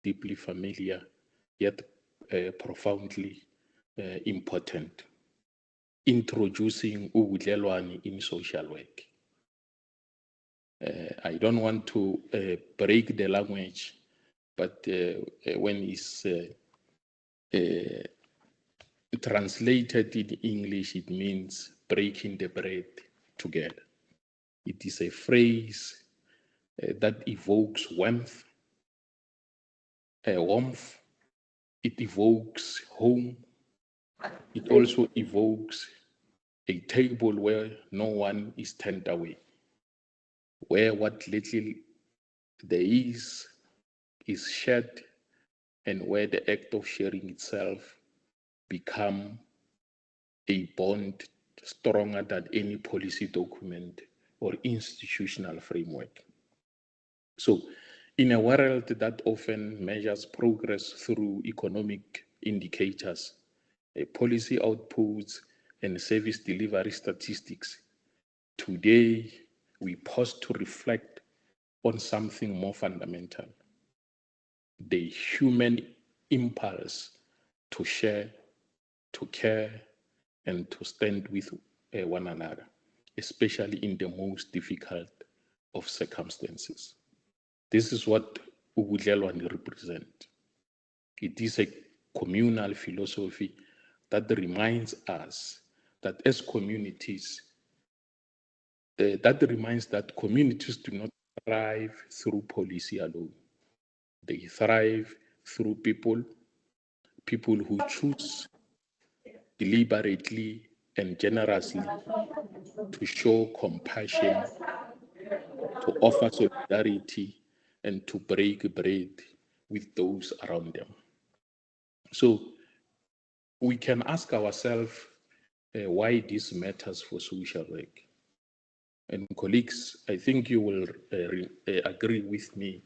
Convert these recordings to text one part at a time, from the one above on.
deeply familiar, yet profoundly important. Introducing Ubudlelane in social work. I don't want to break the language, but when it's translated in English, it means breaking the bread together. It is a phrase that evokes warmth. It evokes home. It also evokes a table where no one is turned away, where what little there is shared, and where the act of sharing itself become a bond stronger than any policy document or institutional framework. So, in a world that often measures progress through economic indicators, policy outputs, and service delivery statistics, today we pause to reflect on something more fundamental: the human impulse to share, to care, and to stand with one another, especially in the most difficult of circumstances. This is what Ubudlelane represents. It is a communal philosophy that reminds us that as communities, that communities do not thrive through policy alone. They thrive through people who choose deliberately and generously to show compassion, to offer solidarity, and to break bread with those around them. So we can ask ourselves why this matters for social work. And colleagues, I think you will agree with me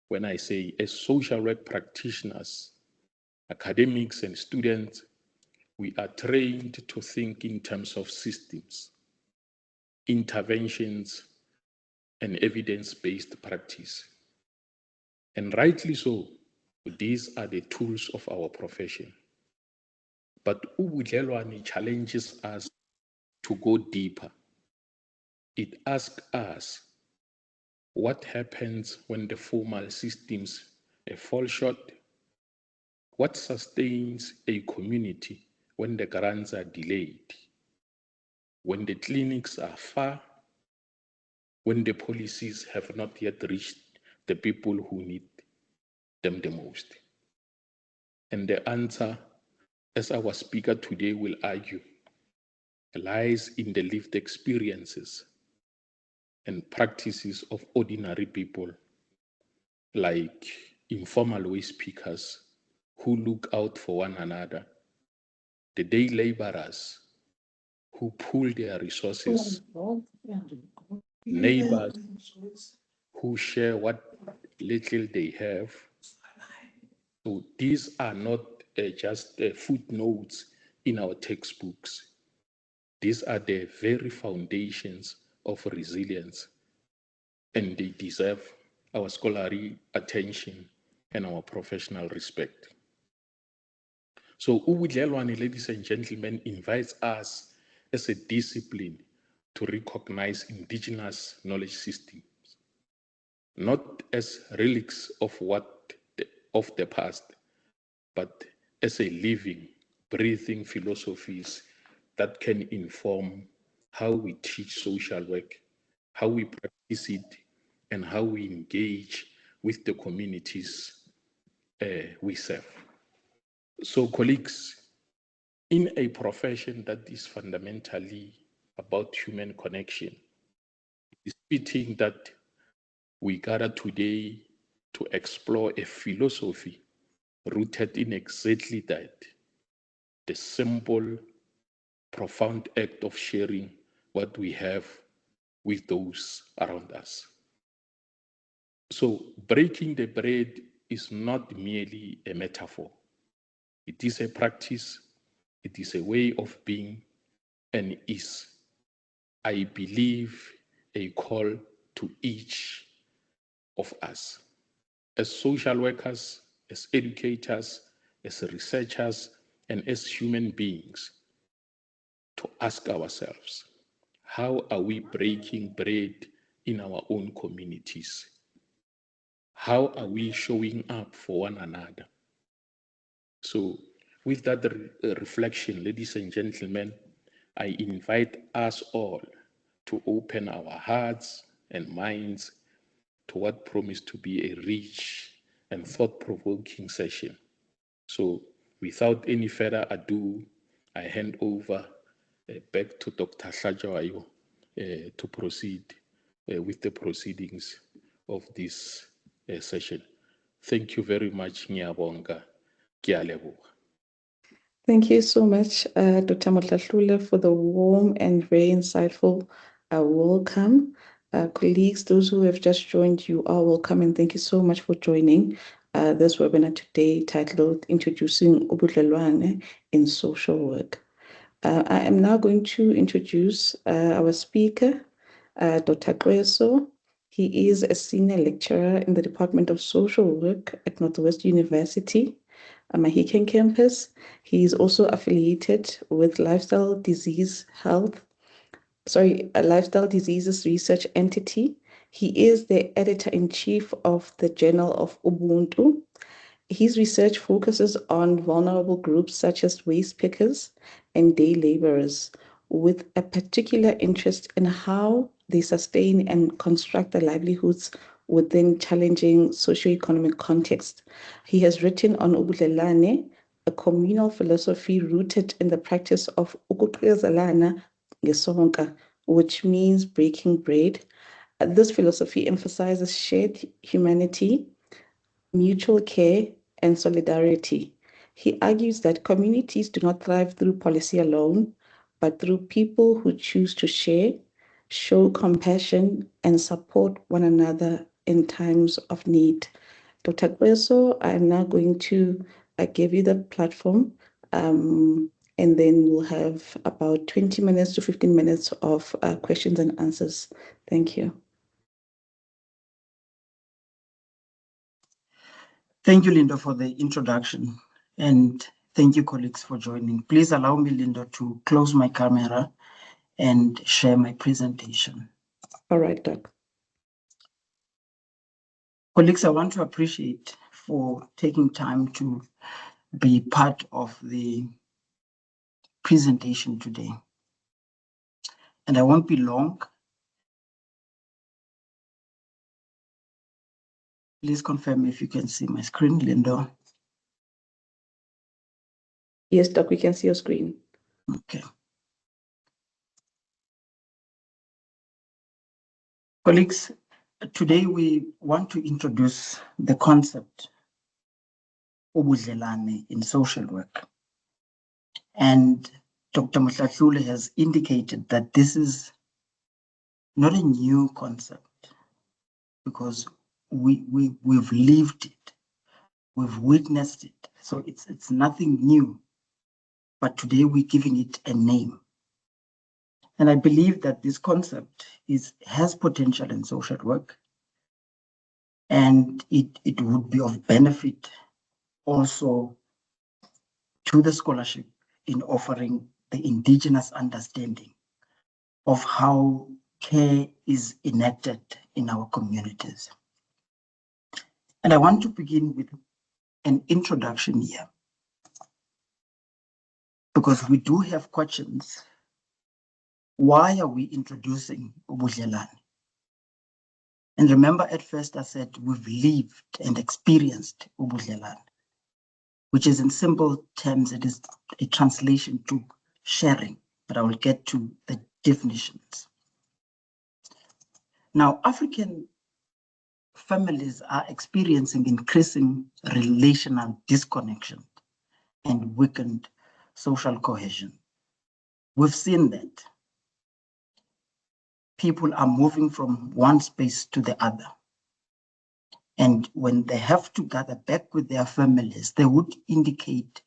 when I say, as social work practitioners, academics, and students, we are trained to think in terms of systems, interventions, and evidence-based practice. And rightly so, these are the tools of our profession. But Ubudlelane challenges us to go deeper. It asks us, what happens when the formal systems fall short? What sustains a community when the grants are delayed? When the clinics are far? When the policies have not yet reached the people who need them the most? And the answer, as our speaker today will argue, lies in the lived experiences and practices of ordinary people, like informal wage speakers who look out for one another, the day laborers who pool their resources, neighbors who share what little they have. So these are not just footnotes in our textbooks. These are the very foundations of resilience, and they deserve our scholarly attention and our professional respect. So Ubudlelane, ladies and gentlemen, invites us as a discipline to recognize indigenous knowledge systems, not as relics of the past, but as a living, breathing philosophies that can inform how we teach social work, how we practice it, and how we engage with the communities we serve. So, colleagues, in a profession that is fundamentally about human connection, it's fitting that we gather today to explore a philosophy rooted in exactly that, the simple, profound act of sharing what we have with those around us. So, breaking the bread is not merely a metaphor, it is a practice, it is a way of being, and is, I believe, a call to each of us. As social workers, as educators, as researchers, and as human beings to ask ourselves, how are we breaking bread in our own communities? How are we showing up for one another? So, with that reflection, ladies and gentlemen, I invite us all to open our hearts and minds to what promised to be a rich and thought provoking session. So, without any further ado, I hand over back to Dr. Hlajawayo to proceed with the proceedings of this session. Thank you very much, Ngiyabonga. Ke a leboga. Thank you so much, Dr. Motlahlule, for the warm and very insightful welcome. Colleagues, those who have just joined, you are welcome, and thank you so much for joining this webinar today titled Introducing Ubudlelane in Social Work. I am now going to introduce our speaker, Dr. Kweso. He is a senior lecturer in the Department of Social Work at Northwest University, Mahiken campus. He is also affiliated with Lifestyle Diseases Research Entity. He is the editor-in-chief of the Journal of Ubuntu. His research focuses on vulnerable groups such as waste pickers and day laborers, with a particular interest in how they sustain and construct their livelihoods within challenging socioeconomic contexts. He has written on Ubudlelane, a communal philosophy rooted in the practice of ukuqezelana ngesonka, which means breaking bread. This philosophy emphasizes shared humanity, mutual care, and solidarity. He argues that communities do not thrive through policy alone, but through people who choose to share, show compassion, and support one another in times of need. Dr. Kweso, I'm now going to give you the platform, and then we'll have about 20 minutes to 15 minutes of questions and answers. Thank you. Thank you, Linda, for the introduction, and thank you, colleagues, for joining. Please allow me, Linda, to close my camera and share my presentation. All right, Doc. Colleagues, I want to appreciate for taking time to be part of the presentation today. And I won't be long. Please confirm if you can see my screen, Linda. Yes, Doc, we can see your screen. Okay. Colleagues, today we want to introduce the concept of Ubudlelane in social work. And Dr. Motlahlule has indicated that this is not a new concept because we've lived it, we've witnessed it. So it's nothing new, but today we're giving it a name. And I believe that this concept has potential in social work, and it would be of benefit also to the scholarship in offering the indigenous understanding of how care is enacted in our communities. And I want to begin with an introduction here, because we do have questions. Why are we introducing Ubudlelane? And remember, at first I said we've lived and experienced Ubudlelane, which is in simple terms, it is a translation to sharing, but I will get to the definitions. Now, African families are experiencing increasing relational disconnection and weakened social cohesion. We've seen that people are moving from one space to the other. And when they have to gather back with their families, they would indicate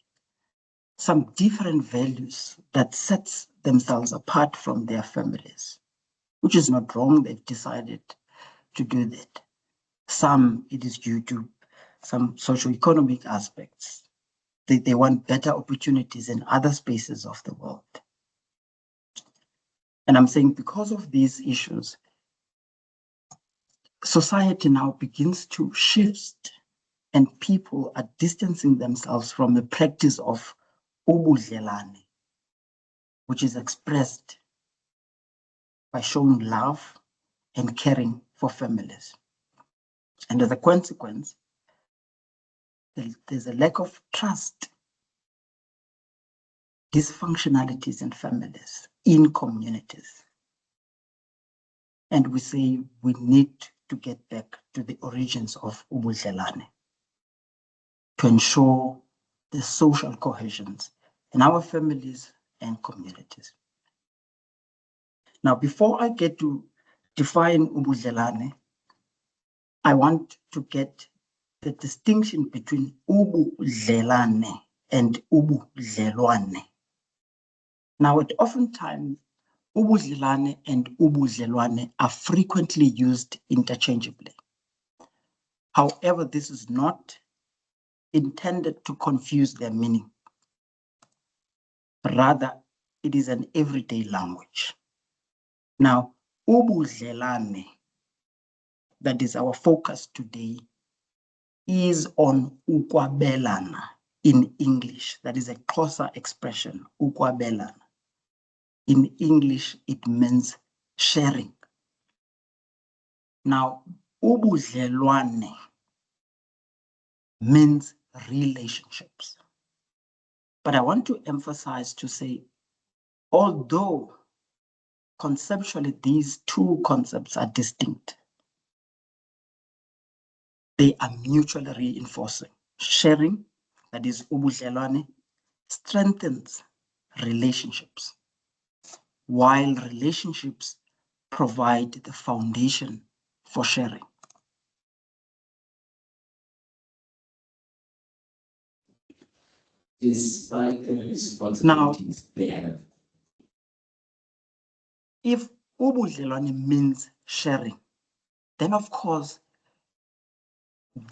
some different values that sets themselves apart from their families, which is not wrong. They've decided to do that. Some, it is due to some socioeconomic aspects. They want better opportunities in other spaces of the world. And I'm saying because of these issues, society now begins to shift and people are distancing themselves from the practice of Ubudlelane, which is expressed by showing love and caring for families. And as a consequence, there's a lack of trust, dysfunctionalities in families, in communities. And we say we need to get back to the origins of Ubudlelane to ensure the social cohesions in our families and communities. Now, before I get to define Ubudlelane, I want to get the distinction between Ubudlelane and Ubudlelwane. Now, oftentimes, Ubudlelane and Ubudlelwane are frequently used interchangeably. However, this is not intended to confuse their meaning. Rather, it is an everyday language. Now, Ubudlelane, that is our focus today, is on ukwabelana in English. That is a closer expression, ukwabelana. In English, it means sharing. Now, ubudlelwane means relationships. But I want to emphasize to say, although conceptually these two concepts are distinct, they are mutually reinforcing. Sharing, that is ubudlelwane, strengthens relationships, while relationships provide the foundation for sharing. Despite the responsibilities they have. If ubudlelwane means sharing, then of course,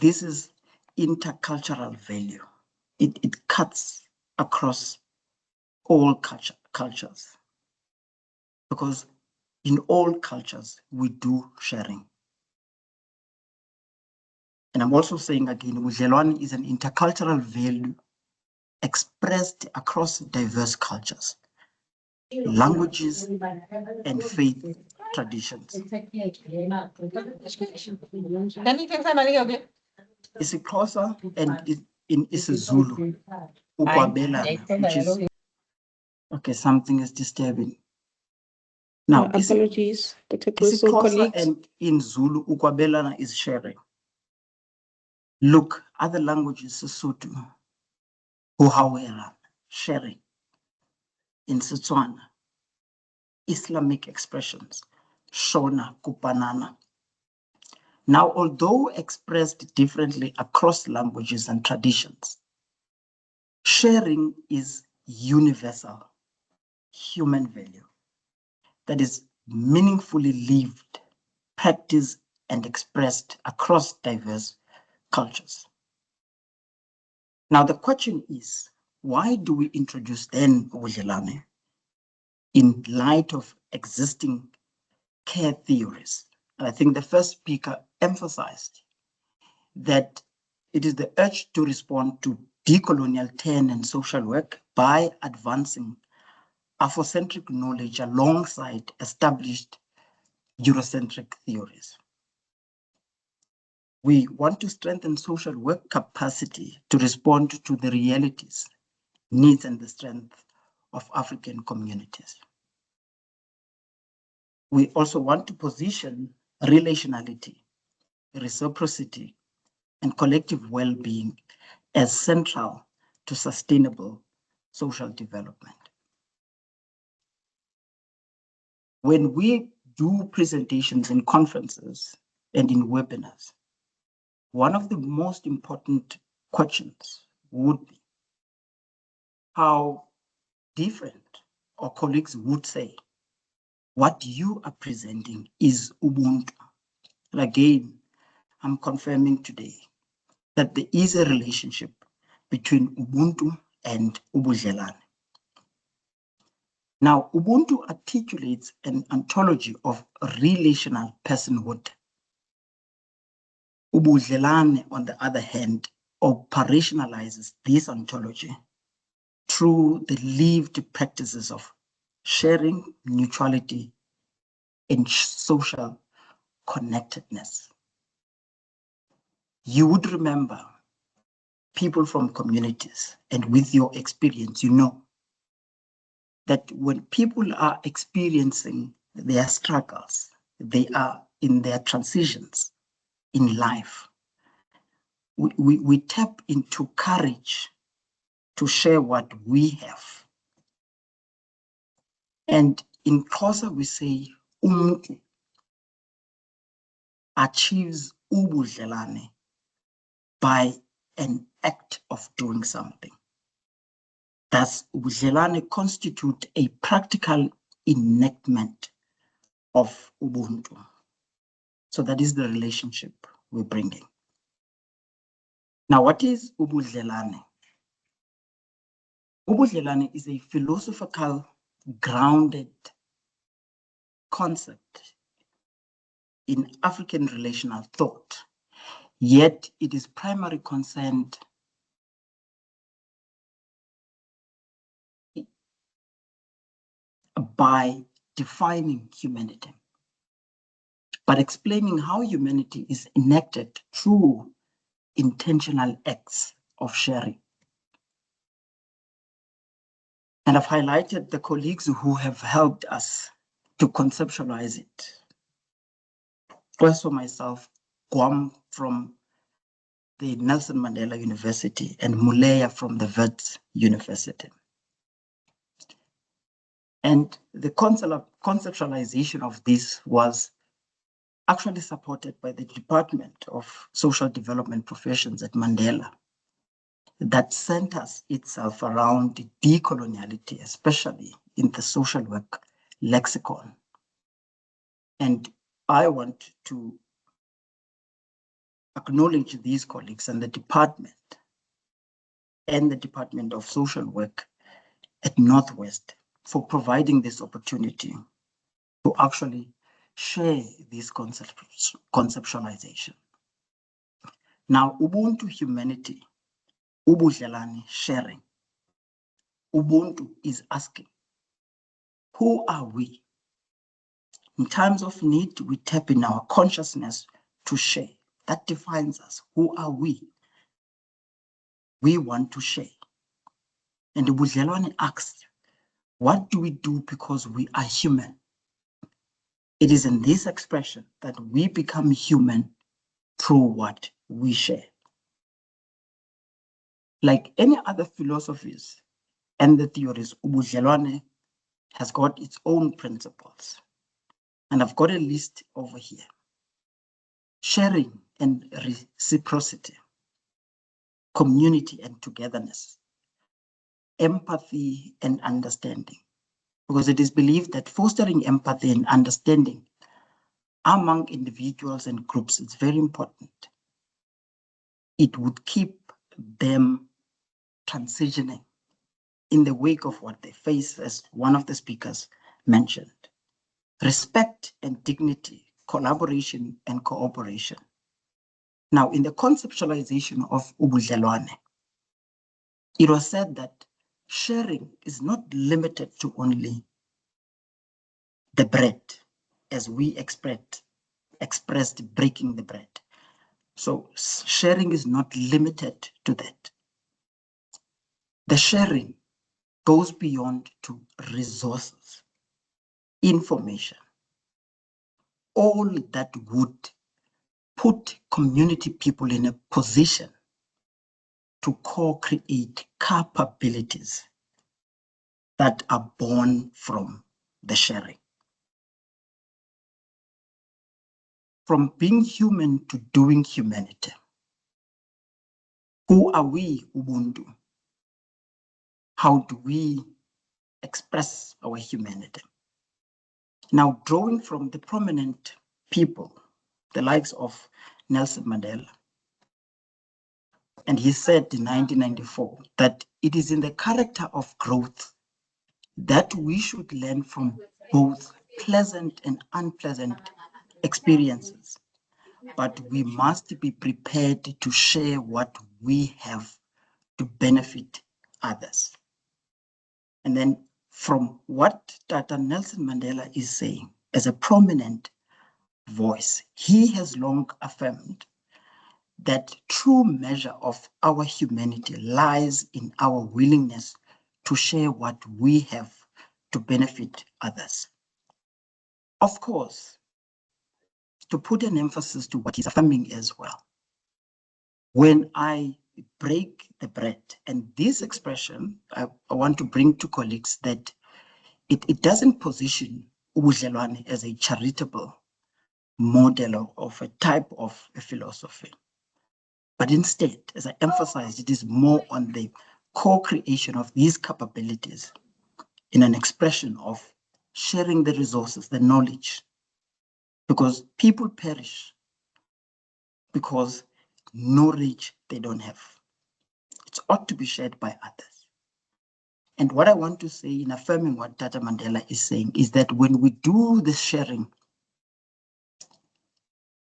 this is intercultural value. It cuts across all cultures. Because in all cultures, we do sharing. And I'm also saying again, ubudlelwane is an intercultural value expressed across diverse cultures, languages, and faith traditions. isiXhosa and in isiZulu, ukwabelana, which is, okay, something is disturbing. Now, apologies, Dr. isiXhosa and in Zulu, ukwabelana is sharing. Look, other languages, Sesotho, uhawera, sharing. In Setswana, Islamic expressions, shona, kupanana. Now, although expressed differently across languages and traditions, sharing is universal human value that is meaningfully lived, practiced, and expressed across diverse cultures. Now, the question is, why do we introduce then ubudlelane in light of existing care theories? And I think the first speaker emphasized that it is the urge to respond to decolonial turn and social work by advancing Afrocentric knowledge alongside established Eurocentric theories. We want to strengthen social work capacity to respond to the realities, needs, and the strength of African communities. We also want to position relationality, reciprocity, and collective well-being as central to sustainable social development. When we do presentations in conferences and in webinars, one of the most important questions would be how different our colleagues would say, what you are presenting is Ubuntu. And again, I'm confirming today that there is a relationship between Ubuntu and Ubudlelane. Now, Ubuntu articulates an ontology of relational personhood. Ubudlelane, on the other hand, operationalizes this ontology through the lived practices of sharing, mutuality, and social connectedness. You would remember people from communities, and with your experience, you know that when people are experiencing their struggles, they are in their transitions in life, we tap into courage to share what we have. And in Xhosa, we say, umuntu achieves ubudlelane by an act of doing something. Thus, ubudlelane constitute a practical enactment of Ubuntu. So that is the relationship we're bringing. Now, what is Ubudlelane? Ubudlelane is a philosophical grounded concept in African relational thought, yet it is primarily concerned by defining humanity, but explaining how humanity is enacted through intentional acts of sharing. And I've highlighted the colleagues who have helped us to conceptualize it. First for myself, Guam from the Nelson Mandela University and Muleya from the Wits University. And the conceptualization of this was actually supported by the Department of Social Development Professions at Mandela, that centers itself around decoloniality, especially in the social work lexicon. And I want to acknowledge these colleagues and the Department of Social Work at Northwest for providing this opportunity to actually share this conceptualization. Now, Ubuntu humanity, Ubudlelane sharing. Ubuntu is asking, who are we? In times of need, we tap in our consciousness to share. That defines us. Who are we? We want to share. And Ubudlelane asks, what do we do because we are human? It is in this expression that we become human through what we share. Like any other philosophies and the theories, Ubudlelane has got its own principles. And I've got a list over here. Sharing and reciprocity, community and togetherness, empathy and understanding. Because it is believed that fostering empathy and understanding among individuals and groups is very important. It would keep them transitioning in the wake of what they face, as one of the speakers mentioned. Respect and dignity, collaboration and cooperation. Now, in the conceptualization of Ubudlelane, it was said that sharing is not limited to only the bread, as we expressed breaking the bread. So sharing is not limited to that. The sharing goes beyond to resources, information, all that would put community people in a position to co-create capabilities that are born from the sharing. From being human to doing humanity. Who are we, Ubuntu? How do we express our humanity? Now, drawing from the prominent people, the likes of Nelson Mandela, And he said in 1994 that it is in the character of growth that we should learn from both pleasant and unpleasant experiences, but we must be prepared to share what we have to benefit others. And then from what Tata Nelson Mandela is saying as a prominent voice, he has long affirmed that true measure of our humanity lies in our willingness to share what we have to benefit others. Of course, to put an emphasis to what he's affirming as well, when I break the bread, and this expression I want to bring to colleagues that it doesn't position Ubudlelane as a charitable model of a type of a philosophy. But instead, as I emphasized, it is more on the co-creation of these capabilities in an expression of sharing the resources, the knowledge, because people perish because knowledge they don't have. It ought to be shared by others. And what I want to say in affirming what Tata Mandela is saying is that when we do the sharing,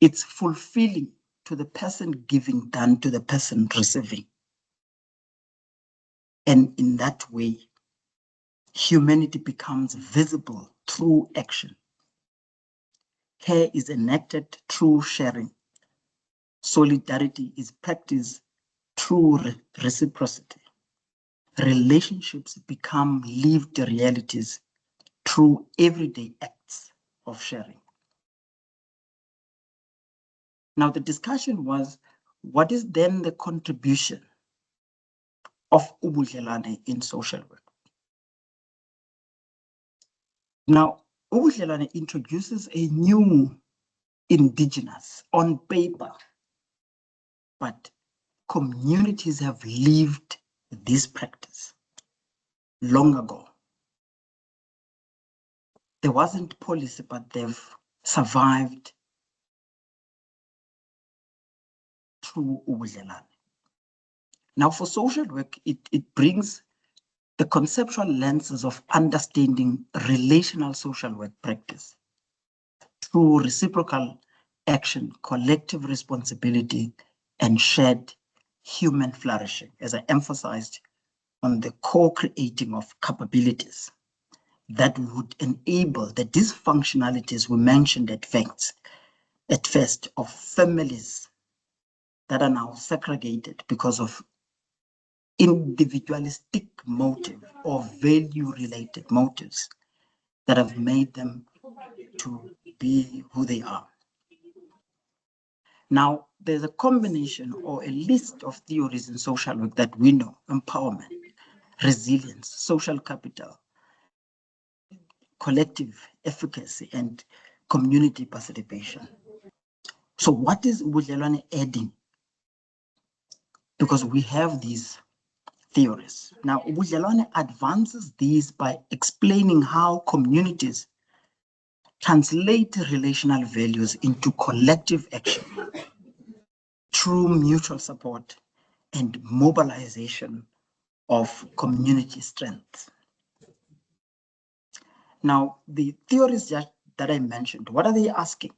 it's fulfilling to the person giving than to the person receiving. And in that way, humanity becomes visible through action. Care is enacted through sharing. Solidarity is practiced through reciprocity. Relationships become lived realities through everyday acts of sharing. Now, the discussion was, what is then the contribution of Ubudlelane in social work? Now, Ubudlelane introduces a new indigenous on paper, but communities have lived this practice long ago. There wasn't policy, but they've survived through Ubudlelane. Now, for social work, it brings the conceptual lenses of understanding relational social work practice through reciprocal action, collective responsibility, and shared human flourishing, as I emphasized on the co-creating of capabilities that would enable the dysfunctionalities we mentioned at first of families that are now segregated because of individualistic motive or value-related motives that have made them to be who they are. Now, there's a combination or a list of theories in social work that we know: empowerment, resilience, social capital, collective efficacy, and community participation. So what is Ubudlelane adding? Because we have these theories. Now, Ubudlelane advances these by explaining how communities translate relational values into collective action through mutual support and mobilization of community strength. Now, the theories that I mentioned, what are they asking?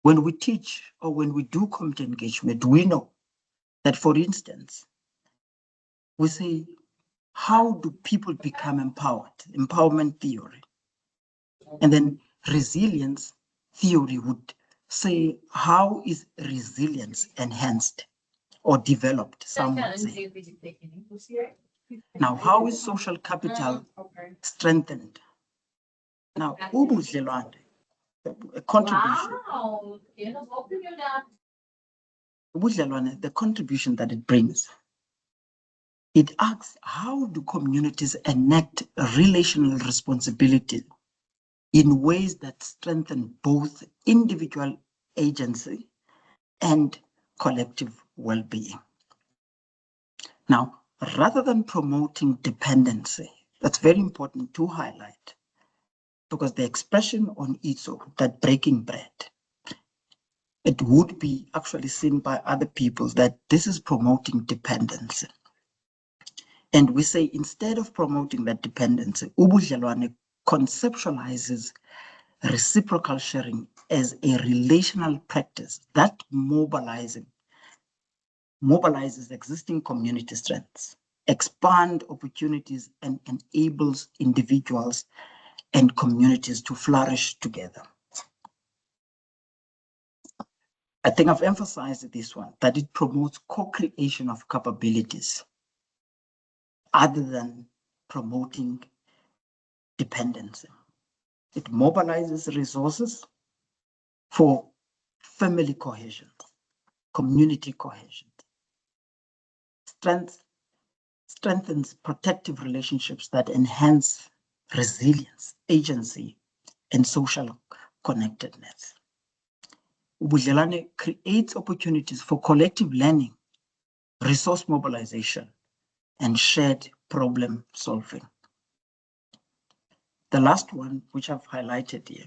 When we teach or when we do community engagement, we know that, for instance, we say, how do people become empowered? Empowerment theory. And then resilience theory would say, how is resilience enhanced or developed, some would say. Now, how is social capital strengthened? Now, Ubudlelane, a contribution. Ubudlelane, the contribution that it brings, it asks, how do communities enact relational responsibility in ways that strengthen both individual agency and collective well-being? Now, rather than promoting dependency, that's very important to highlight, because the expression on ITSO, that breaking bread, it would be actually seen by other peoples that this is promoting dependency. And we say instead of promoting that dependency, Ubudlelane conceptualizes reciprocal sharing as a relational practice that mobilizes existing community strengths, expand opportunities, and enables individuals and communities to flourish together. I think I've emphasized this one, that it promotes co-creation of capabilities other than promoting dependency. It mobilizes resources for family cohesion, community cohesion, strengthens protective relationships that enhance resilience, agency, and social connectedness. Ubudlelane creates opportunities for collective learning, resource mobilization, and shared problem solving. The last one, which I've highlighted here,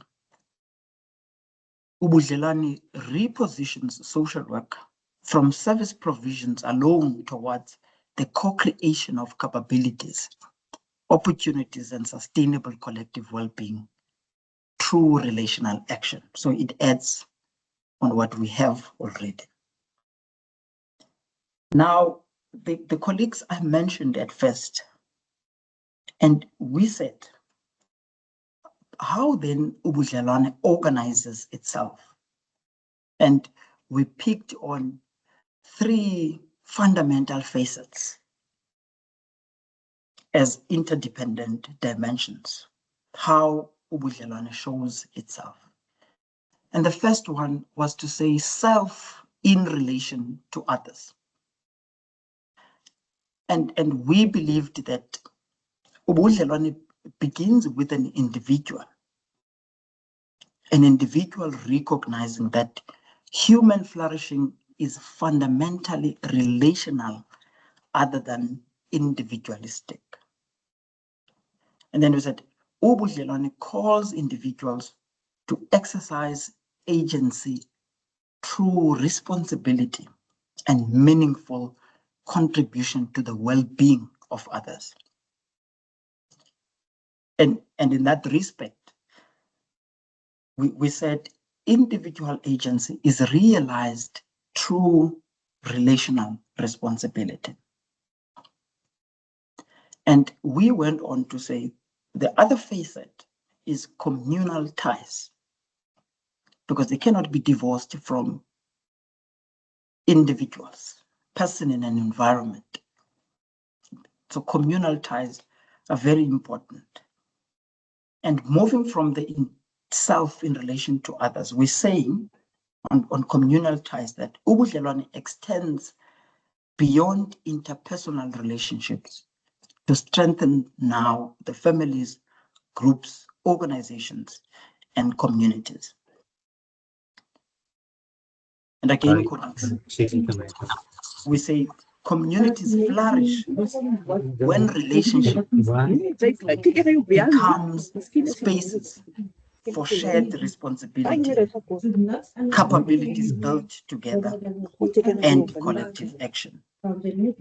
Ubudlelane repositions social work from service provisions alone towards the co-creation of capabilities, opportunities, and sustainable collective well-being through relational action. So it adds on what we have already. Now, the colleagues I mentioned at first, and we said, how then Ubudlelane organizes itself? And we picked on 3 fundamental facets as interdependent dimensions, how Ubudlelane shows itself. And the first one was to say self in relation to others. And we believed that Ubudlelane begins with an individual recognizing that human flourishing is fundamentally relational other than individualistic. And then we said, Ubudlelane calls individuals to exercise agency through responsibility and meaningful contribution to the well-being of others. And in that respect, we said individual agency is realized through relational responsibility. And we went on to say the other facet is communal ties, because they cannot be divorced from individuals, person in an environment. So communal ties are very important. And moving from the self in relation to others, we're saying on communal ties that Ubudlelane extends beyond interpersonal relationships to strengthen now the families, groups, organizations, and communities. And again, colleagues, we say communities flourish when relationship becomes spaces for shared responsibility, capabilities built together, and collective action. And then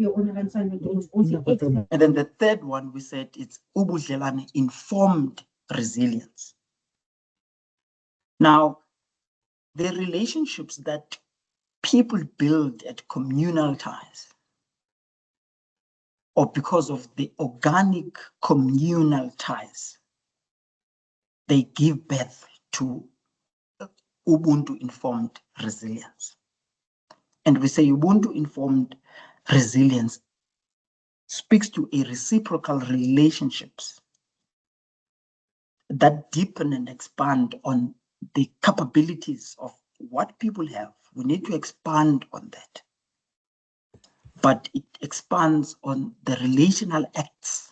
the third one we said it's Ubudlelane informed resilience. Now, the relationships that people build at communal ties, or because of the organic communal ties, they give birth to Ubuntu informed resilience. And we say Ubuntu informed resilience speaks to a reciprocal relationships that deepen and expand on the capabilities of what people have. We need to expand on that. But it expands on the relational acts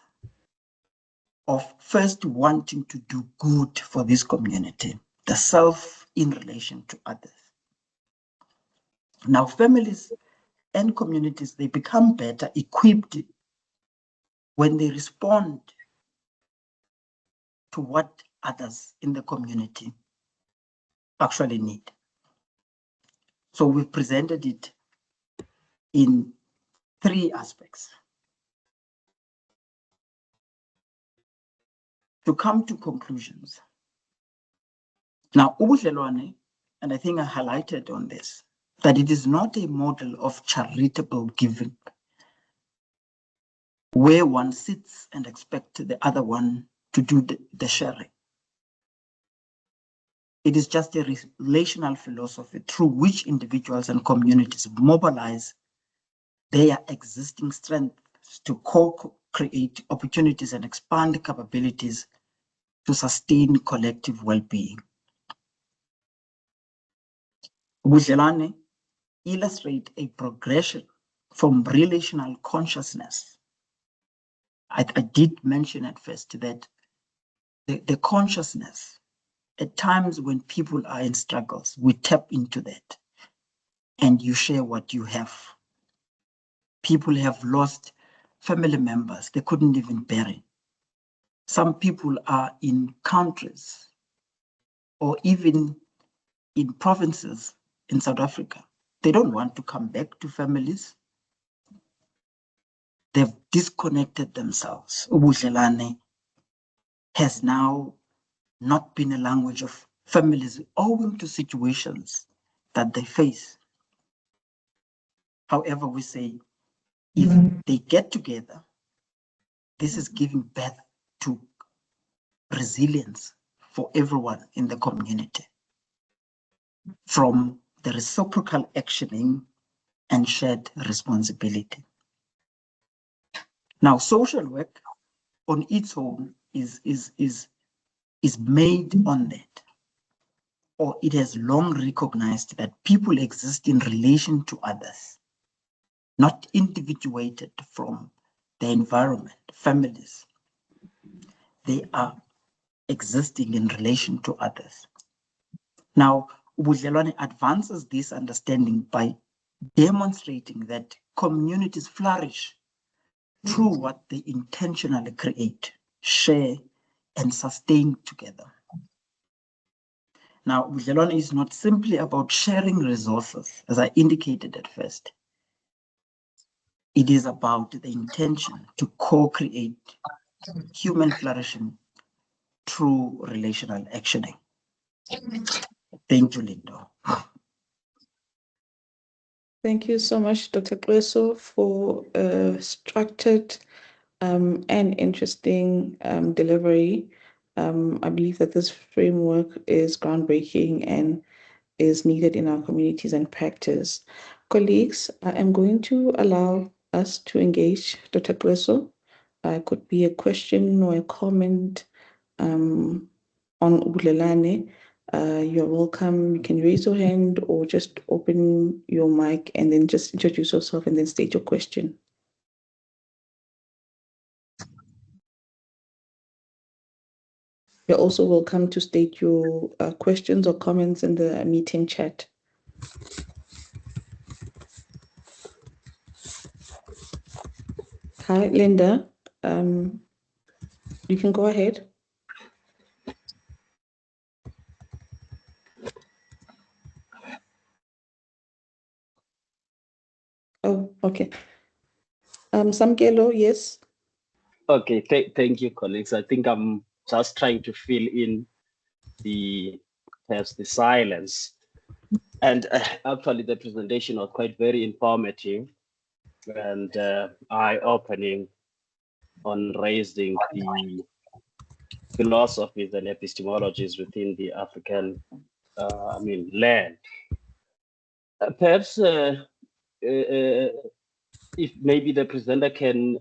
of first wanting to do good for this community, the self in relation to others. Now, families and communities, they become better equipped when they respond to what others in the community actually need. So we've presented it in 3 aspects. To come to conclusions. Now, Ubudlelane, and I think I highlighted on this, that it is not a model of charitable giving, where one sits and expects the other one to do the sharing. It is just a relational philosophy through which individuals and communities mobilize their existing strengths to co-create opportunities and expand capabilities to sustain collective well-being. Ubudlelane illustrate a progression from relational consciousness. I did mention at first that the consciousness, at times when people are in struggles, we tap into that and you share what you have. People have lost family members they couldn't even bury. Some people are in countries or even in provinces in South Africa. They don't want to come back to families. They've disconnected themselves. Ubudlelane has now not been a language of families owing to situations that they face. However, we say, if they get together, this is giving birth to resilience for everyone in the community, from the reciprocal actioning and shared responsibility. Now, social work on its own is made on that, or it has long recognized that people exist in relation to others, not individuated from the environment, families. They are existing in relation to others. Now, Ubudlelane advances this understanding by demonstrating that communities flourish through what they intentionally create, share, and sustain together. Now, Ubudlelane is not simply about sharing resources, as I indicated at first. It is about the intention to co-create human flourishing through relational actioning. Thank you, Lindo. Thank you so much, Dr. Preso, for a structured and interesting delivery. I believe that this framework is groundbreaking and is needed in our communities and practice. Colleagues, I am going to allow us to engage Dr. Preso. It could be a question or a comment on Ubudlelane. You're welcome. You can raise your hand or just open your mic and then just introduce yourself and then state your question. You're also welcome to state your questions or comments in the meeting chat. Hi, Linda. You can go ahead. Oh, okay. Samkelo, yes. Okay, thank you, colleagues. I think I'm just trying to fill in perhaps the silence. And actually, the presentation was quite very informative and eye-opening on raising the philosophies and epistemologies within the African, land. Perhaps if maybe the presenter can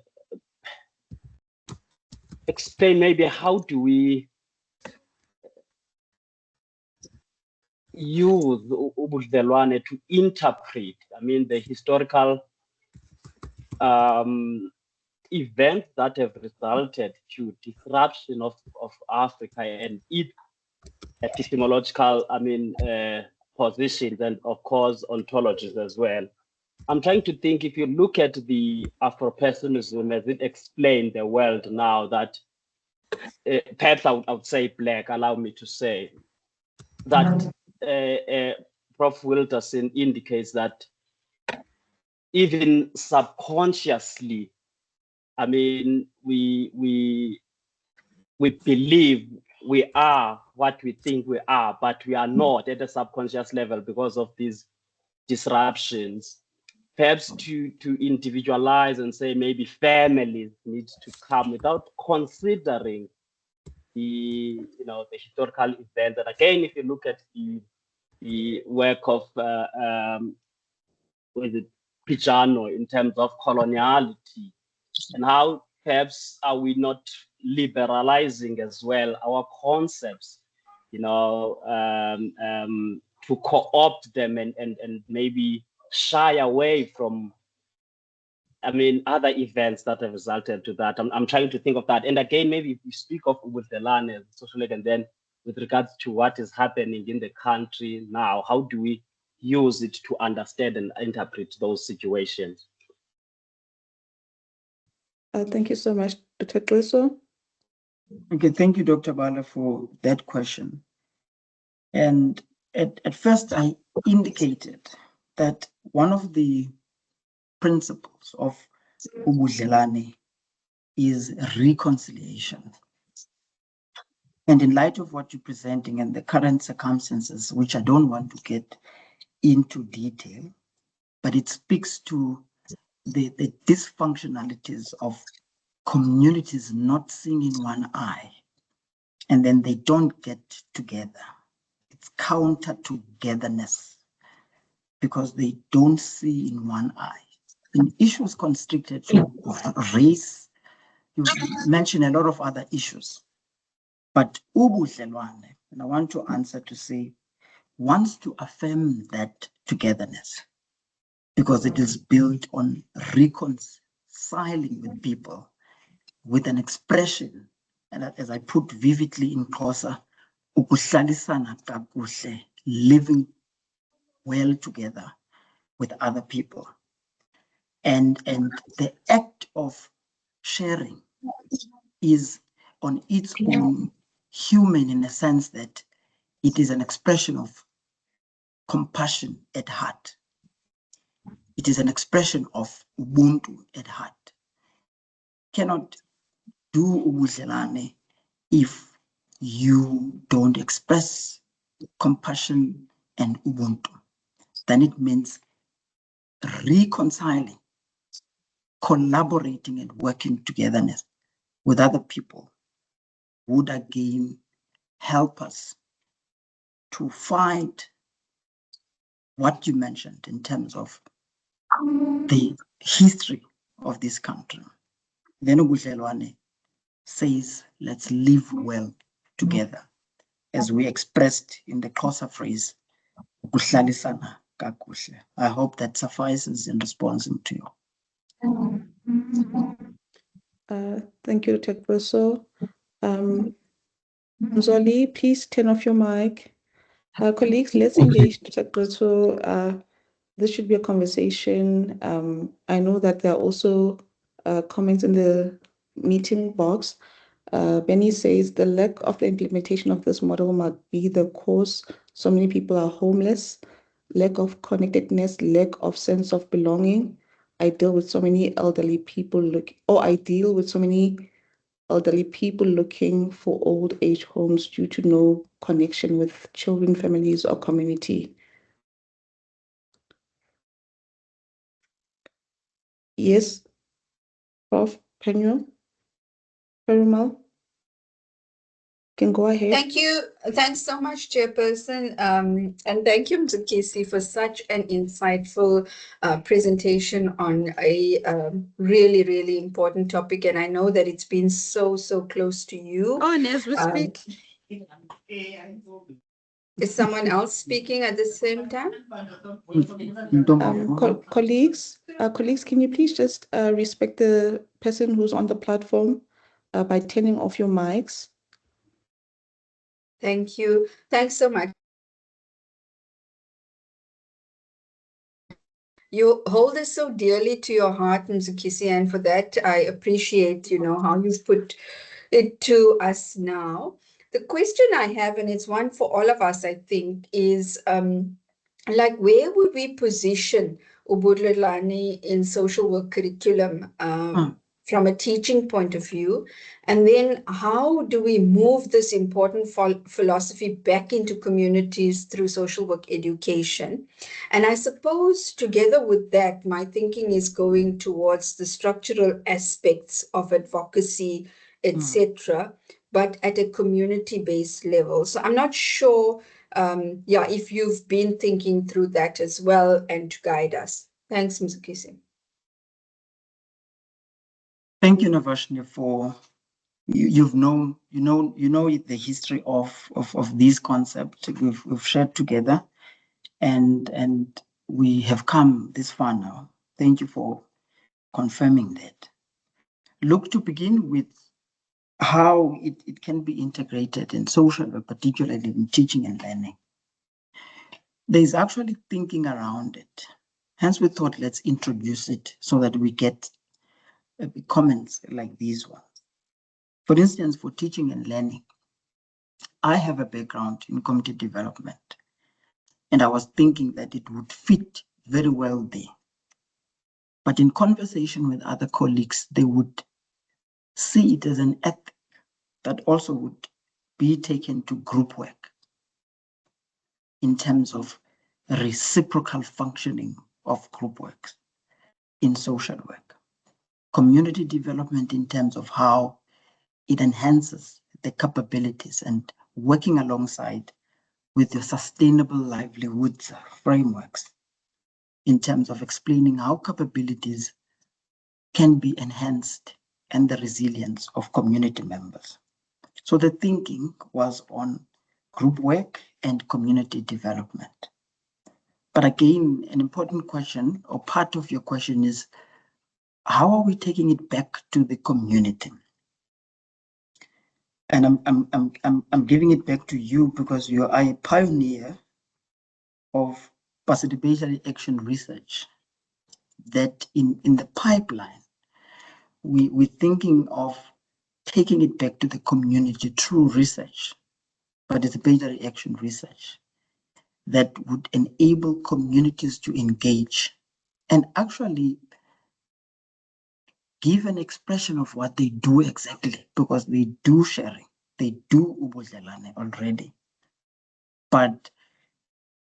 explain maybe how do we use Ubudlelane to interpret, the historical events that have resulted to disruption of Africa and its epistemological, positions and of course ontologies as well. I'm trying to think, if you look at the Afro-pessimism as it explained the world now, that perhaps I would say black, allow me to say, that Prof. Wilderson indicates that even subconsciously, I mean, we believe we are what we think we are, but we are not at a subconscious level because of these disruptions. Perhaps to individualize and say maybe families need to come without considering the the historical events. And again, if you look at the work of with it Pijano in terms of coloniality, and how perhaps are we not liberalizing as well our concepts, to co-opt them and maybe shy away from, I mean, other events that have resulted to that. I'm trying to think of that. And again, maybe if we speak of Ubudlelane as social, and then with regards to what is happening in the country now, how do we use it to understand and interpret those situations? Thank you so much, Dr. Tliso. Okay, thank you, Dr. Bala, for that question. And at first, I indicated that one of the principles of Ubudlelane is reconciliation. And in light of what you're presenting and the current circumstances, which I don't want to get into detail, but it speaks to the dysfunctionalities of communities not seeing in one eye, and then they don't get together. It's counter togetherness because they don't see in one eye. In issues constricted to race, you mentioned a lot of other issues, but Ubudlelane, and I want to answer to say, wants to affirm that togetherness because it is built on reconciling with people with an expression, and as I put vividly in Xhosa, ukuhlalisana kakuhle, living well together with other people. And the act of sharing is on its own human in a sense that it is an expression of compassion at heart. It is an expression of Ubuntu at heart. Cannot do Ubudlelane if you don't express compassion and Ubuntu. Then it means reconciling, collaborating and working togetherness with other people would again help us to find what you mentioned in terms of the history of this country. Then Ubudlelane says, let's live well together, as we expressed in the Xhosa phrase, ukuhlalisana kakuhle. I hope that suffices in responding to you. Thank you, Dr. Tliso. Zoli, please turn off your mic. Colleagues, let's engage Dr. Tliso. This should be a conversation. I know that there are also comments in the meeting box. Benny says the lack of the implementation of this model might be the cause so many people are homeless, lack of connectedness, lack of sense of belonging. I deal with so many elderly people looking for old age homes due to no connection with children, families, or community. Yes, Prof. Perumal, can go ahead. Thank you. Thanks so much, Chairperson. And thank you, Mr. Casey, for such an insightful presentation on a really, really important topic. And I know that it's been so close to you. Oh, and as we speak. Is someone else speaking at the same time? Colleagues, can you please just respect the person who's on the platform by turning off your mics? Thank you. Thanks so much. You hold this so dearly to your heart, Mzukisi, and for that I appreciate, how you've put it to us now. The question I have, and it's one for all of us, I think, is like where would we position Ubudlelane in social work curriculum from a teaching point of view? And then how do we move this important philosophy back into communities through social work education? And I suppose together with that, my thinking is going towards the structural aspects of advocacy, etc., but at a community-based level. So I'm not sure if you've been thinking through that as well and to guide us. Thanks, Mzukisi. Thank you, Navashni, for you know the history of these concepts we've shared together, and we have come this far now. Thank you for confirming that. Look, to begin with, how it can be integrated in social, particularly in teaching and learning. There's actually thinking around it. Hence, we thought let's introduce it so that we get comments like these ones. For instance, for teaching and learning, I have a background in community development, and I was thinking that it would fit very well there. But in conversation with other colleagues, they would see it as an ethic that also would be taken to group work in terms of reciprocal functioning of group works in social work. Community development in terms of how it enhances the capabilities and working alongside with the sustainable livelihoods frameworks in terms of explaining how capabilities can be enhanced and the resilience of community members. So the thinking was on group work and community development. But again, an important question, or part of your question, is how are we taking it back to the community? And I'm giving it back to you because you are a pioneer of participatory action research that in the pipeline, we're thinking of taking it back to the community through research, participatory action research, that would enable communities to engage and actually give an expression of what they do exactly, because they do sharing, they do Ubudlelane already. But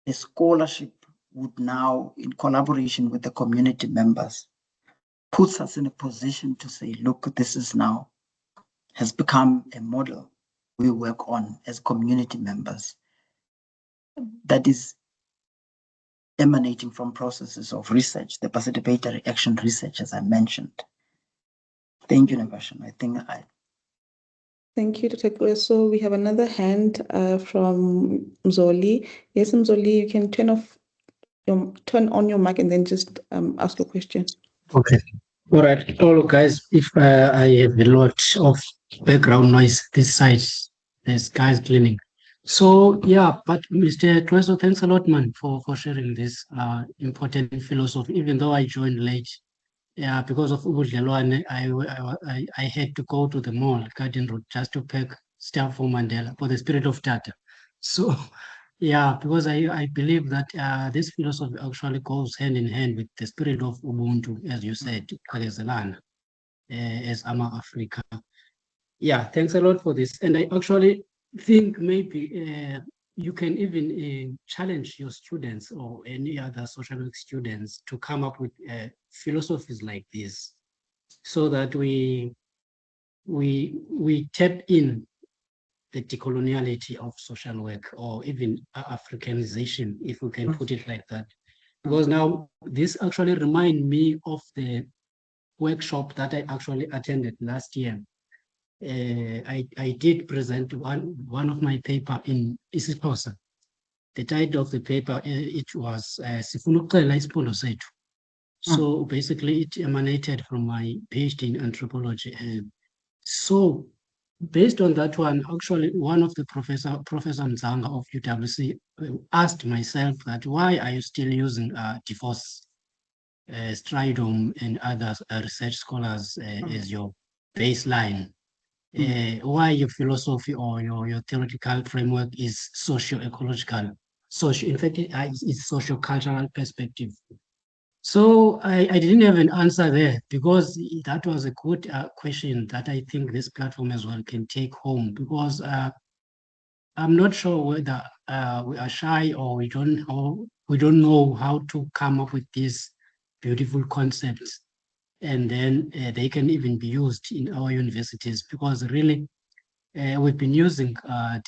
the scholarship would now, in collaboration with the community members, puts us in a position to say, look, this is now has become a model we work on as community members that is emanating from processes of research, the participatory action research, as I mentioned. Thank you, Navashan. I think Thank you, Dr. Kure. So we have another hand from Mzoli. Yes, Mzoli, you can turn on your mic and then just ask your question. Okay. All right. Hello, guys. If I have a lot of background noise this side, there's guys cleaning. So yeah, but Mr. Tweso, thanks a lot, man, for sharing this important philosophy. Even though I joined late, yeah, because of Ubudlelane, I had to go to the mall, Garden Road, just to pack stuff for Mandela, for the spirit of Tata. So yeah, because I believe that this philosophy actually goes hand in hand with the spirit of Ubuntu, as you said, Ubudlelane, as Ama Africa. Yeah, thanks a lot for this. And I actually think maybe you can even challenge your students or any other social work students to come up with philosophies like this, so that we tap in the decoloniality of social work, or even Africanization, if we can put it like that. Because now this actually reminds me of the workshop that I actually attended last year. I did present one of my paper in isiXhosa. The title of the paper, it was Sifuna ukuxela isipondo sethu. So basically it emanated from my PhD in anthropology. So based on that one, actually one of the Professor Mzanga of UWC asked myself that why are you still using DeVos, Stridom and other research scholars as your baseline? Why your philosophy or your theoretical framework is socio-ecological? social, in fact, it's socio-cultural perspective. So I didn't have an answer there because that was a good question that I think this platform as well can take home, because I'm not sure whether we are shy or we don't know how to come up with these beautiful concepts, and then they can even be used in our universities, because really we've been using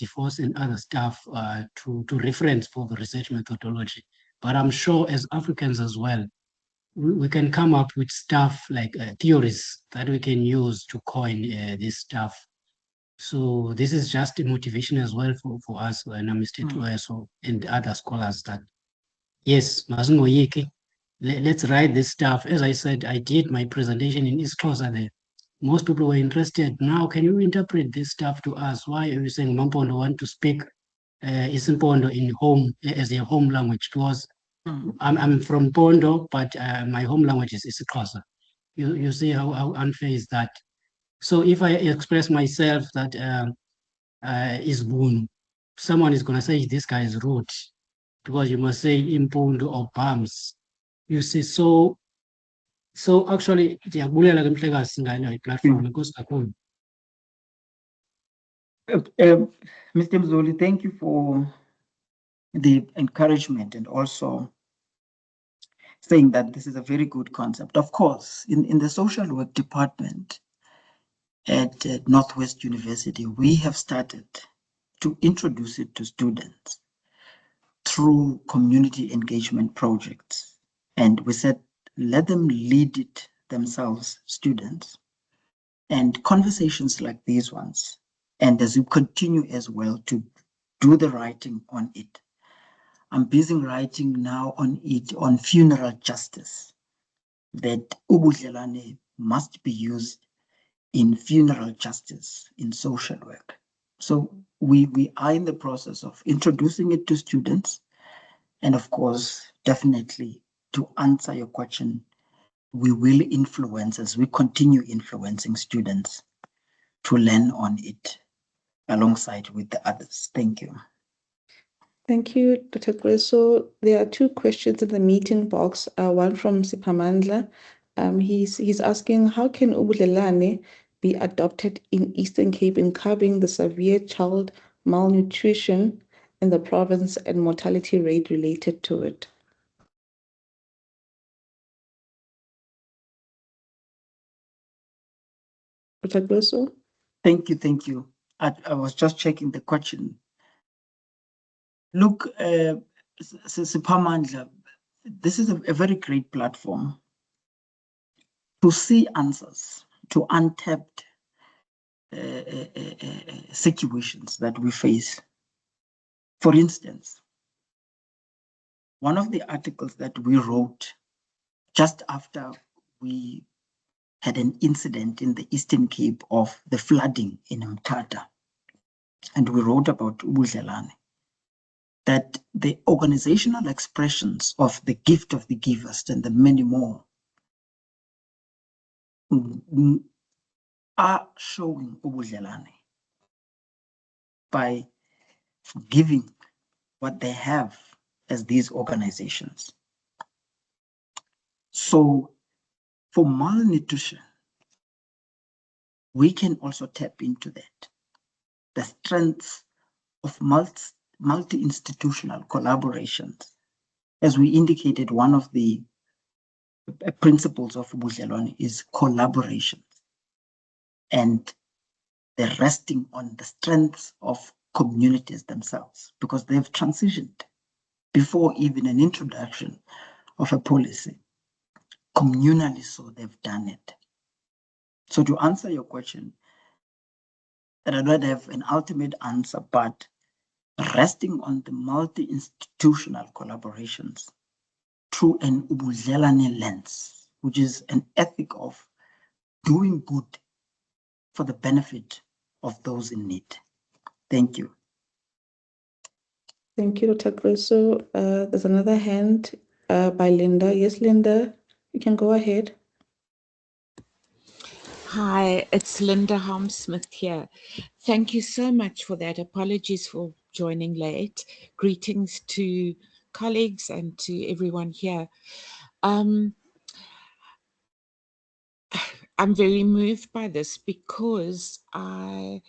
DeForce and other stuff to reference for the research methodology. But I'm sure as Africans as well, we can come up with stuff like theories that we can use to coin this stuff. So this is just a motivation as well for us, and Mr. Tueso and other scholars, that yes, let's write this stuff. As I said, I did my presentation in isiXhosa there. Most people were interested. Now, can you interpret this stuff to us? Why are you saying Mampondo want to speak isiMpondo in home as a home language? Because I'm from Pondo, but my home language is isiXhosa. You see how unfair is that? So if I express myself that is Bunu, someone is going to say this guy is rude, because you must say impondo or bums. You see, so actually ndiyabulela ke Mhlekazi ngale platform, inkosi kakhulu. Mr. Mzoli, thank you for the encouragement and also saying that this is a very good concept. Of course, in the social work department at Northwest University, we have started to introduce it to students through community engagement projects. And we said, let them lead it themselves, students, and conversations like these ones. And as we continue as well to do the writing on it, I'm busy writing now on it, on funeral justice, that Ubudlelane must be used in funeral justice in social work. So we are in the process of introducing it to students. And of course, definitely to answer your question, we will influence, as we continue influencing students to learn on it alongside with the others. Thank you. Thank you, Dr. Kreso. There are two questions in the meeting box. One from Sipamandla. He's asking, how can Ubudlelane be adopted in Eastern Cape in curbing the severe child malnutrition in the province and mortality rate related to it? Dr. Kreso? Thank you. I was just checking the question. Look, Sipamandla, this is a very great platform to see answers to untapped situations that we face. For instance, one of the articles that we wrote just after we had an incident in the Eastern Cape of the flooding in Mthatha, and we wrote about Ubudlelane, that the organizational expressions of the gift of the givers and the many more are showing Ubudlelane by giving what they have as these organizations. So for malnutrition, we can also tap into that. The strengths of multi-institutional collaborations. As we indicated, one of the principles of Ubudlelane is collaboration, and they're resting on the strengths of communities themselves, because they've transitioned before even an introduction of a policy. Communally, so they've done it. So to answer your question, that I don't have an ultimate answer, but resting on the multi-institutional collaborations through an Ubudlelane lens, which is an ethic of doing good for the benefit of those in need. Thank you. Thank you, Dr. Kreso. There's another hand by Linda. Yes, Linda, you can go ahead. Hi, it's Linda Harmsmith here. Thank you so much for that. Apologies for joining late. Greetings to colleagues and to everyone here. I'm very moved by this because I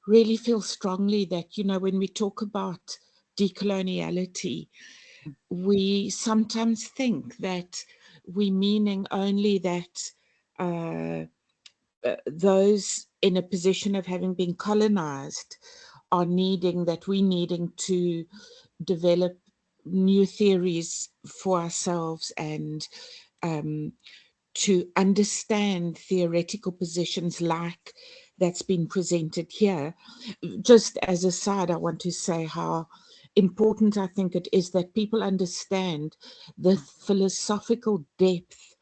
really feel strongly that, you know, when we talk about decoloniality, we sometimes think that we're meaning only that those in a position of having been colonized are needing to develop new theories for ourselves and to understand theoretical positions like that's been presented here. Just as a side, I want to say how important I think it is that people understand the philosophical depth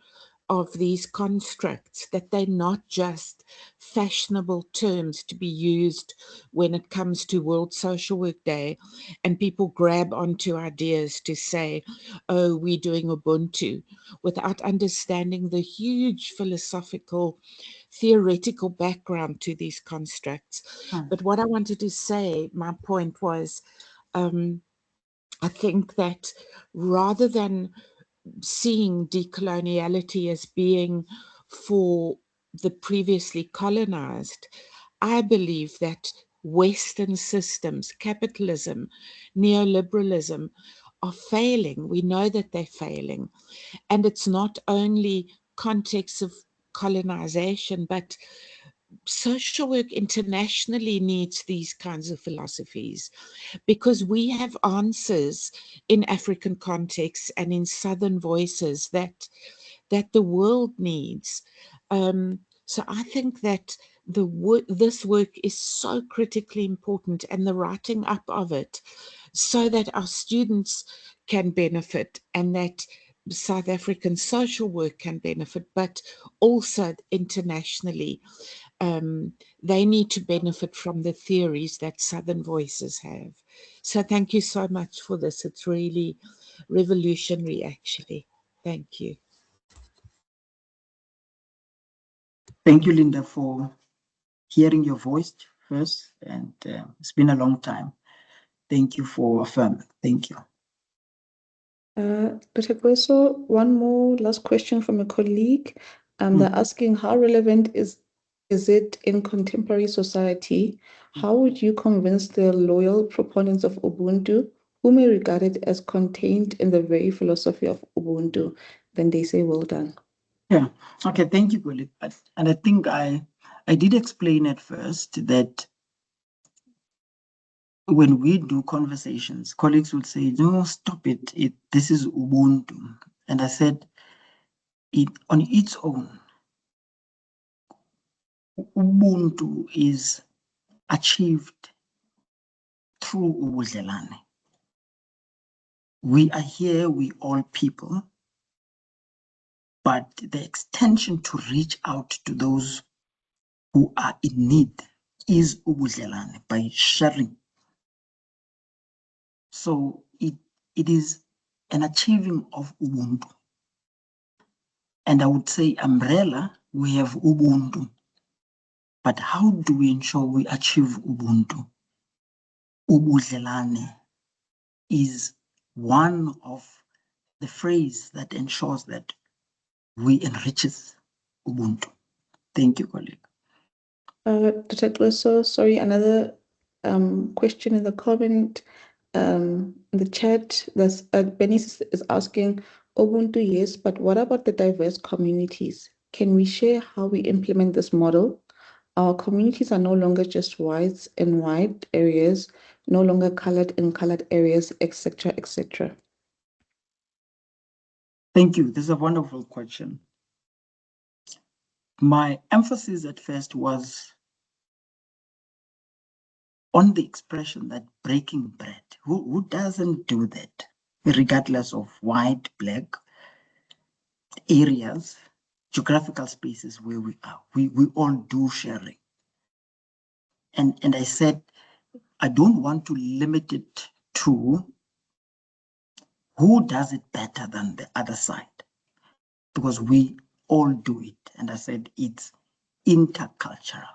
of these constructs, that they're not just fashionable terms to be used when it comes to World Social Work Day and people grab onto ideas to say, oh, we're doing Ubuntu, without understanding the huge philosophical, theoretical background to these constructs. But what I wanted to say, my point was, I think that rather than seeing decoloniality as being for the previously colonized, I believe that Western systems, capitalism, neoliberalism, are failing. We know that they're failing. And it's not only context of colonization, but social work internationally needs these kinds of philosophies because we have answers in African contexts and in Southern voices that the world needs. So I think that this work is so critically important, and the writing up of it, so that our students can benefit and that South African social work can benefit, but also internationally. They need to benefit from the theories that Southern voices have. So thank you so much for this. It's really revolutionary, actually. Thank you. Thank you, Linda, for hearing your voice first. And it's been a long time. Thank you for affirming. Thank you. Dr. Kweso, one more last question from a colleague. They're asking, how relevant is it in contemporary society? How would you convince the loyal proponents of Ubuntu, who may regard it as contained in the very philosophy of Ubuntu? Then they say, well done. Yeah. Okay. Thank you, Gweli. And I think I did explain at first that when we do conversations, colleagues will say, no, stop it. This is Ubuntu. And I said, on its own, Ubuntu is achieved through Ubudlelane. We are here, we all people, but the extension to reach out to those who are in need is Ubudlelane, by sharing. So it is an achieving of Ubuntu. And I would say umbrella, we have Ubuntu. But how do we ensure we achieve Ubuntu? Ubudlelane is one of the phrase that ensures that we enriches Ubuntu. Thank you, colleague. Dr. Kweso, sorry, another question in the comment, in the chat. That's Benny is asking, Ubuntu, yes, but what about the diverse communities? Can we share how we implement this model? Our communities are no longer just whites in white areas, no longer colored in colored areas, etc., etc. Thank you. This is a wonderful question. My emphasis at first was on the expression that breaking bread. Who doesn't do that, regardless of white, black areas, geographical spaces where we are? We all do sharing. And I said, I don't want to limit it to who does it better than the other side, because we all do it. And I said, it's intercultural.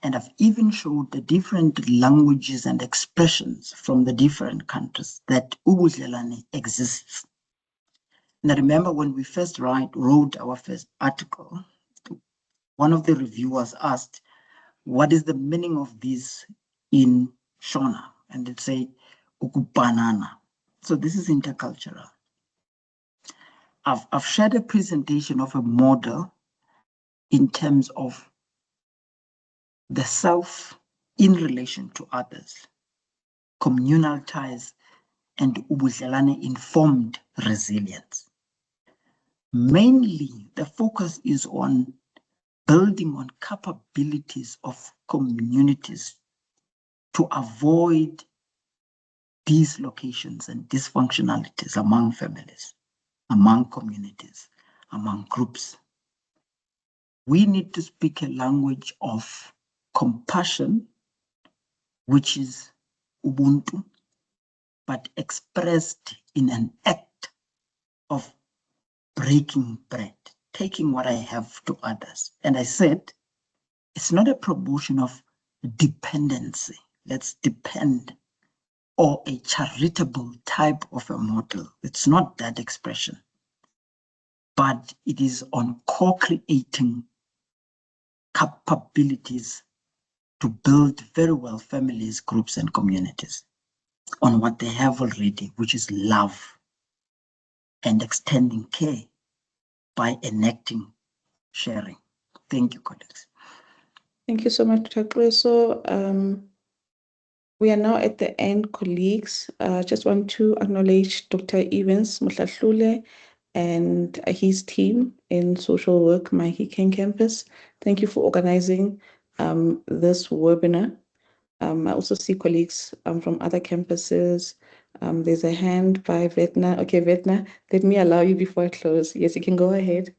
And I've even showed the different languages and expressions from the different countries that Ubudlelane exists. And I remember when we first wrote our first article, one of the reviewers asked, what is the meaning of this in Shona? And they'd say, Ukubanana. So this is intercultural. I've shared a presentation of a model in terms of the self in relation to others, communal ties, and Ubudlelane informed resilience. Mainly, the focus is on building on capabilities of communities to avoid dislocations and dysfunctionalities among families, among communities, among groups. We need to speak a language of compassion, which is Ubuntu, but expressed in an act of breaking bread, taking what I have to others. And I said, it's not a promotion of dependency. Let's depend, or a charitable type of a model. It's not that expression, but it is on co-creating capabilities to build very well families, groups, and communities on what they have already, which is love and extending care by enacting sharing. Thank you, colleagues. Thank you so much, Dr. So we are now at the end, colleagues. I just want to acknowledge Dr. Evans Mutlahlule and his team in social work, my akin campus. Thank you for organizing this webinar. I also see colleagues from other campuses. There's a hand by Vetna. Okay, Vetna, let me allow you before I close. Yes, you can go ahead.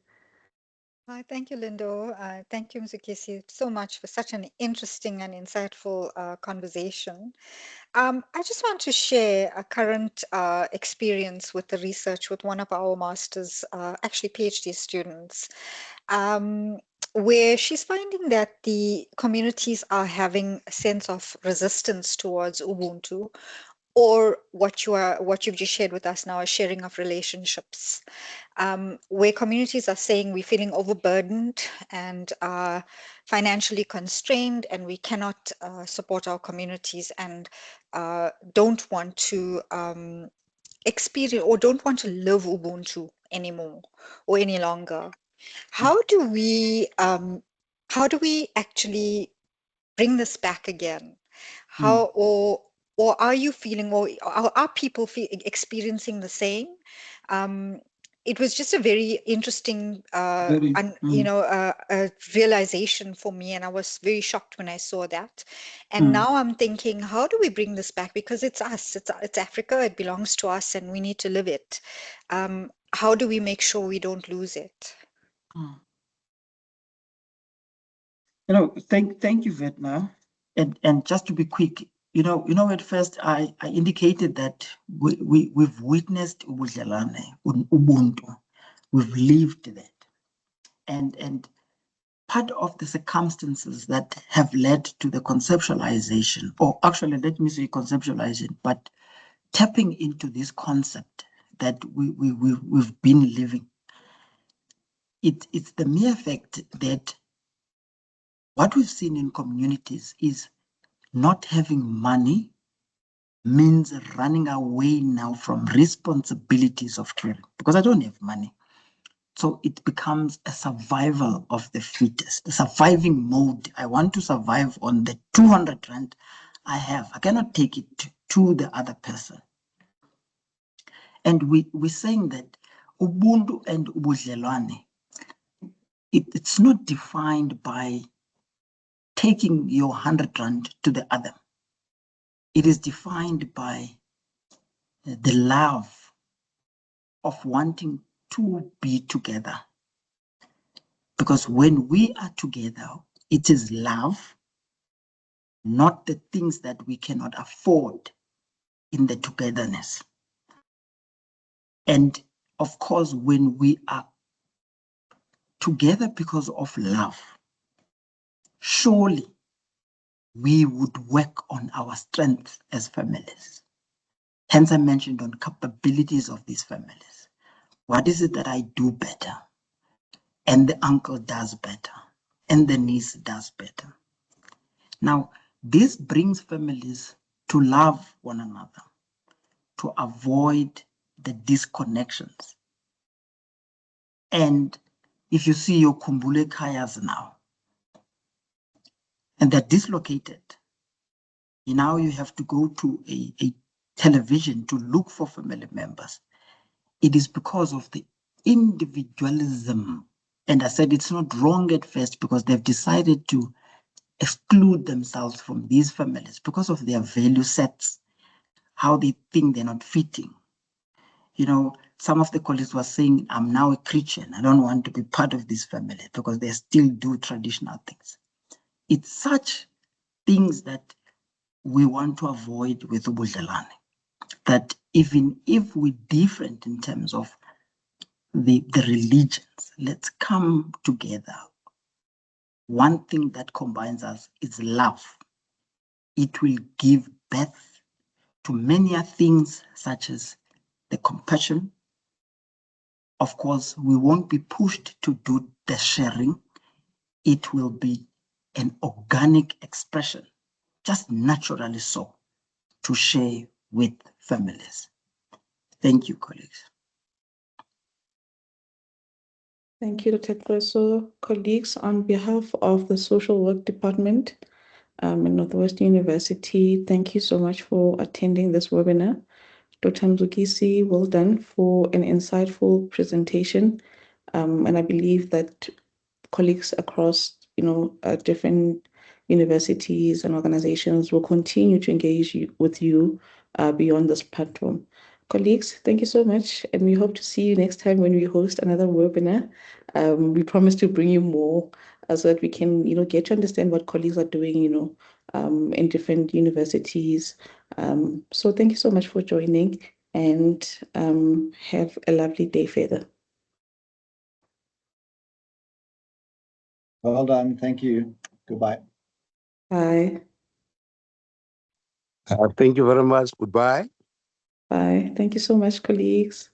Hi, thank you, Lindo. Thank you, Mzukisi, so much for such an interesting and insightful conversation. I just want to share a current experience with the research with one of our master's, actually PhD students, where she's finding that the communities are having a sense of resistance towards Ubuntu, or what you've just shared with us now, a sharing of relationships, where communities are saying we're feeling overburdened and financially constrained, and we cannot support our communities, and don't want to experience or don't want to live Ubuntu anymore or any longer. How do we actually bring this back again? How or are you feeling, or are people experiencing the same? It was just a very interesting, realization for me, and I was very shocked when I saw that. And now I'm thinking, how do we bring this back? Because it's us, it's Africa, it belongs to us, and we need to live it. How do we make sure we don't lose it? Thank you, Vetna. And just to be quick, at first I indicated that we've witnessed Ubudlelane, Ubuntu. We've lived that. And part of the circumstances that have led to the conceptualization, or actually let me say conceptualization, but tapping into this concept that we've been living, it's the mere fact that what we've seen in communities is not having money means running away now from responsibilities of caring, because I don't have money. So it becomes a survival of the fittest, the surviving mode. I want to survive on the 200 rand I have. I cannot take it to the other person. And we're saying that Ubuntu and Ubudlelane, it's not defined by taking your 100 rand to the other. It is defined by the love of wanting to be together. Because when we are together, it is love, not the things that we cannot afford in the togetherness. And of course, when we are together because of love, surely we would work on our strengths as families. Hence, I mentioned on capabilities of these families. What is it that I do better? And the uncle does better, and the niece does better. Now, this brings families to love one another, to avoid the disconnections. And if you see your Kumbule Kayas now, and they're dislocated, now you have to go to a television to look for family members. It is because of the individualism. And I said it's not wrong at first because they've decided to exclude themselves from these families because of their value sets, how they think they're not fitting. You know, some of the colleagues were saying, I'm now a Christian. I don't want to be part of this family because they still do traditional things. It's such things that we want to avoid with Ubudlelane. That even if we're different in terms of the religions, let's come together. One thing that combines us is love. It will give birth to many things such as the compassion. Of course, we won't be pushed to do the sharing. It will be an organic expression, just naturally so, to share with families. Thank you, colleagues. Thank you, Dr. Preso. Colleagues, on behalf of the Social Work Department at Northwestern University, thank you so much for attending this webinar. Dr. Mzukisi, well done for an insightful presentation. And I believe that colleagues across, different universities and organizations will continue to engage with you beyond this platform. Colleagues, thank you so much, and we hope to see you next time when we host another webinar. We promise to bring you more so that we can, get to understand what colleagues are doing, in different universities. So thank you so much for joining, and have a lovely day further. Well done. Thank you. Goodbye. Bye. Thank you very much. Goodbye. Bye. Thank you so much, colleagues.